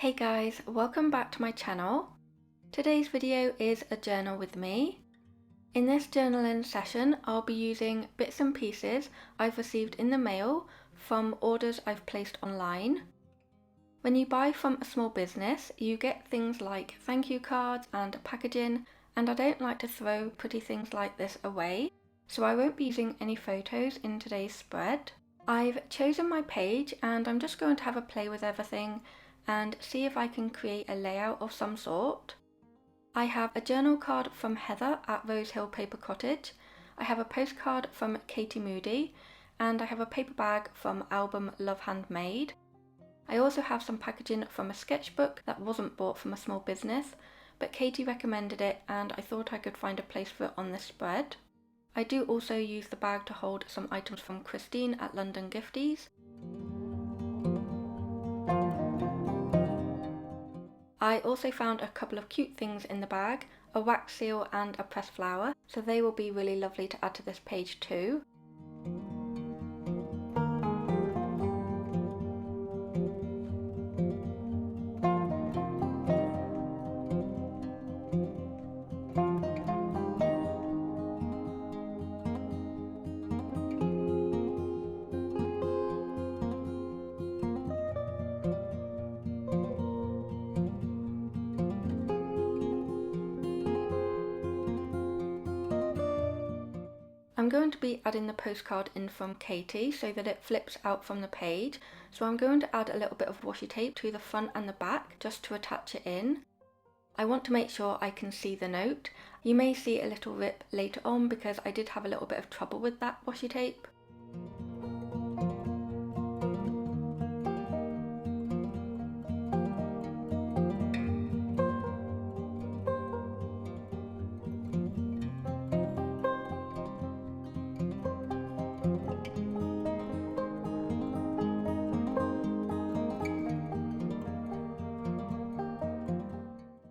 Hey guys, welcome back to my channel. Today's video is a journal with me. In this journaling session, I'll be using bits and pieces I've received in the mail from orders I've placed online. When you buy from a small business, you get things like thank you cards and packaging, and I don't like to throw pretty things like this away, so I won't be using any photos in today's spread. I've chosen my page and I'm just going to have a play with everything and see if I can create a layout of some sort. I have a journal card from Heather at Rose Hill Paper Cottage, I have a postcard from Katie Moody, and I have a paper bag from album Love Handmade. I also have some packaging from a sketchbook that wasn't bought from a small business, but Katie recommended it and I thought I could find a place for it on this spread. I do also use the bag to hold some items from Christine at London Gifties. I also found a couple of cute things in the bag, a wax seal and a pressed flower, so they will be really lovely to add to this page too. I'm going to be adding the postcard in from Katie so that it flips out from the page, so I'm going to add a little bit of washi tape to the front and the back just to attach it in. I want to make sure I can see the note. You may see a little rip later on because I did have a little bit of trouble with that washi tape.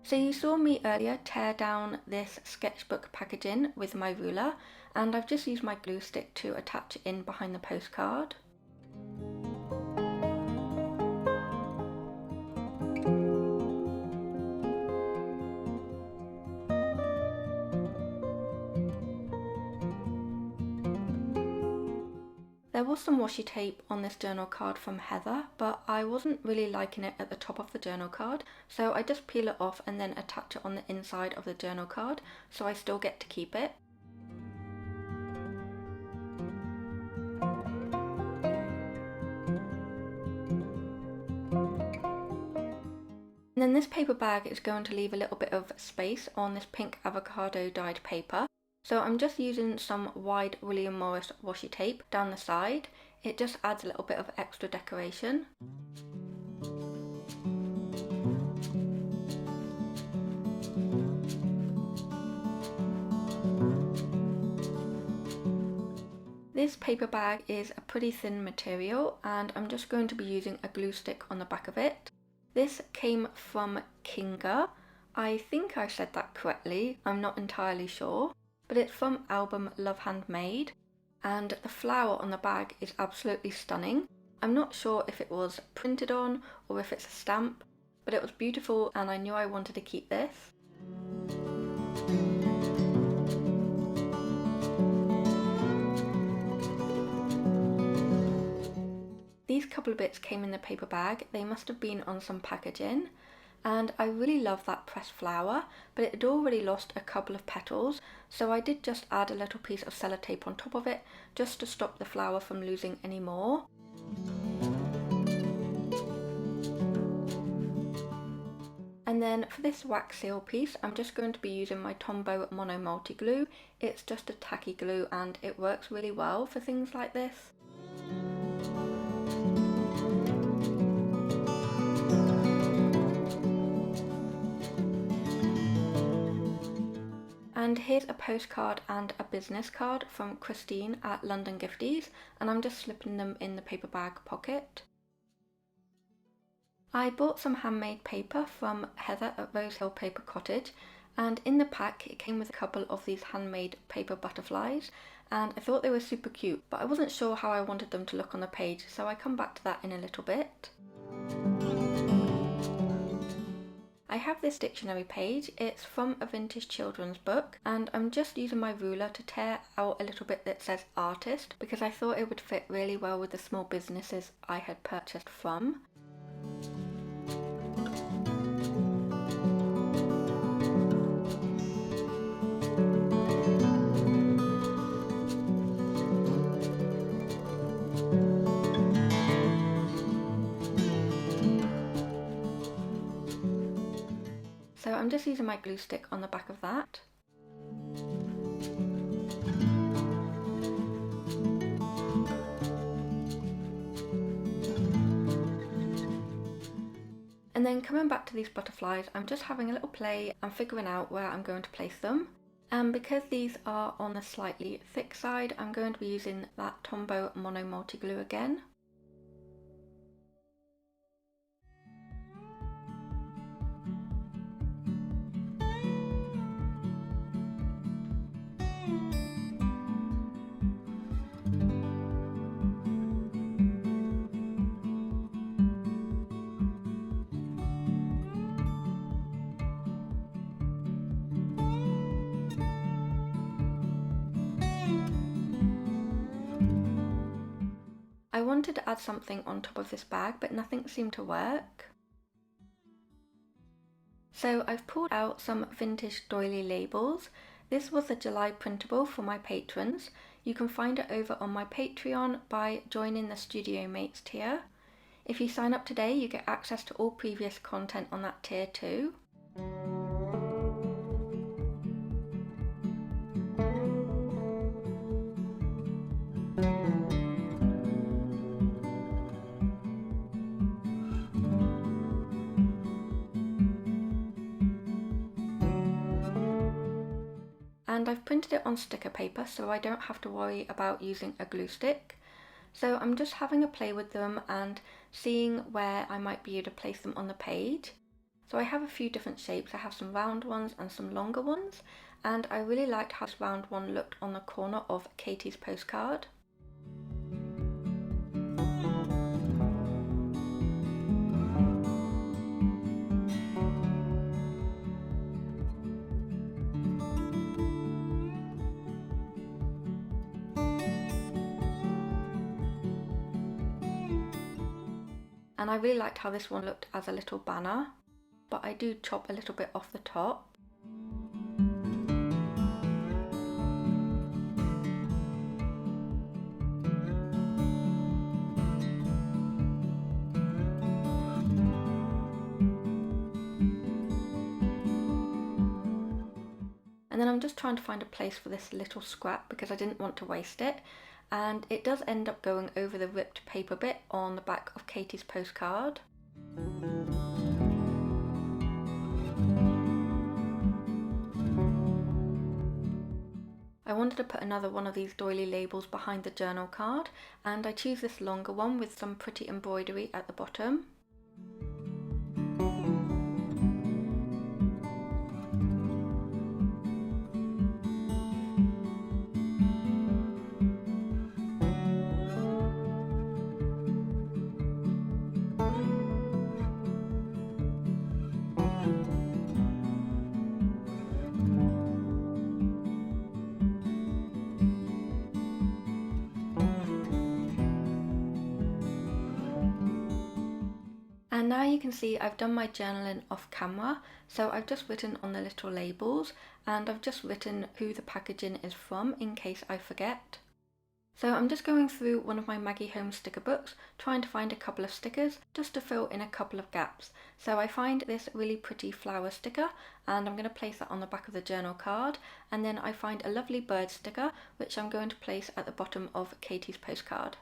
So you saw me earlier tear down this sketchbook packaging with my ruler, and I've just used my glue stick to attach it in behind the postcard. There was some washi tape on this journal card from Heather, but I wasn't really liking it at the top of the journal card, so I just peel it off and then attach it on the inside of the journal card, so I still get to keep it. And then this paper bag is going to leave a little bit of space on this pink avocado dyed paper. So I'm just using some wide William Morris washi tape down the side. It just adds a little bit of extra decoration. This paper bag is a pretty thin material and I'm just going to be using a glue stick on the back of it. This came from Kinga. I think I said that correctly, I'm not entirely sure. But it's from album Love Handmade, and the flower on the bag is absolutely stunning. I'm not sure if it was printed on or if it's a stamp, but it was beautiful and I knew I wanted to keep this. These couple of bits came in the paper bag, they must have been on some packaging. And I really love that pressed flower, but it had already lost a couple of petals, so I did just add a little piece of sellotape on top of it just to stop the flower from losing any more. And then for this wax seal piece, I'm just going to be using my Tombow Mono Multi Glue. It's just a tacky glue and it works really well for things like this. And here's a postcard and a business card from Christine at London Gifties, and I'm just slipping them in the paper bag pocket. I bought some handmade paper from Heather at Rose Hill Paper Cottage, and in the pack it came with a couple of these handmade paper butterflies, and I thought they were super cute, but I wasn't sure how I wanted them to look on the page, so I come back to that in a little bit. have this dictionary page. It's from a vintage children's book, and I'm just using my ruler to tear out a little bit that says artist because I thought it would fit really well with the small businesses I had purchased from. So I'm just using my glue stick on the back of that. And then coming back to these butterflies, I'm just having a little play and figuring out where I'm going to place them. And because these are on the slightly thick side, I'm going to be using that Tombow Mono Multi Glue again. I wanted to add something on top of this bag, but nothing seemed to work. So I've pulled out some vintage doily labels. This was a July printable for my patrons. You can find it over on my Patreon by joining the Studio Mates tier. If you sign up today, you get access to all previous content on that tier too. And I've printed it on sticker paper so I don't have to worry about using a glue stick. So I'm just having a play with them and seeing where I might be able to place them on the page. So I have a few different shapes. I have some round ones and some longer ones, and I really liked how this round one looked on the corner of Katie's postcard. And I really liked how this one looked as a little banner, but I do chop a little bit off the top. And then I'm just trying to find a place for this little scrap because I didn't want to waste it. And it does end up going over the ripped paper bit on the back of Katie's postcard. I wanted to put another one of these doily labels behind the journal card, and I choose this longer one with some pretty embroidery at the bottom. And now you can see I've done my journaling off camera, so I've just written on the little labels and I've just written who the packaging is from in case I forget. So I'm just going through one of my Maggie Home sticker books, trying to find a couple of stickers just to fill in a couple of gaps. So I find this really pretty flower sticker and I'm going to place that on the back of the journal card, and then I find a lovely bird sticker which I'm going to place at the bottom of Katie's postcard.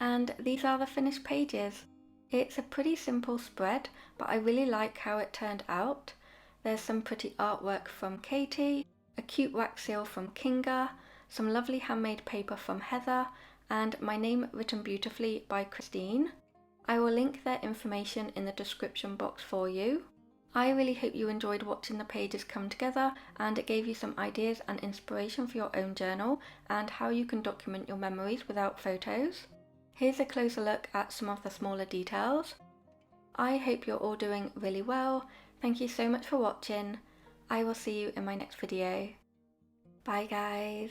And these are the finished pages. It's a pretty simple spread, but I really like how it turned out. There's some pretty artwork from Katie, a cute wax seal from Kinga, some lovely handmade paper from Heather, and my name written beautifully by Christine. I will link their information in the description box for you. I really hope you enjoyed watching the pages come together and it gave you some ideas and inspiration for your own journal and how you can document your memories without photos. Here's a closer look at some of the smaller details. I hope you're all doing really well. Thank you so much for watching. I will see you in my next video. Bye guys.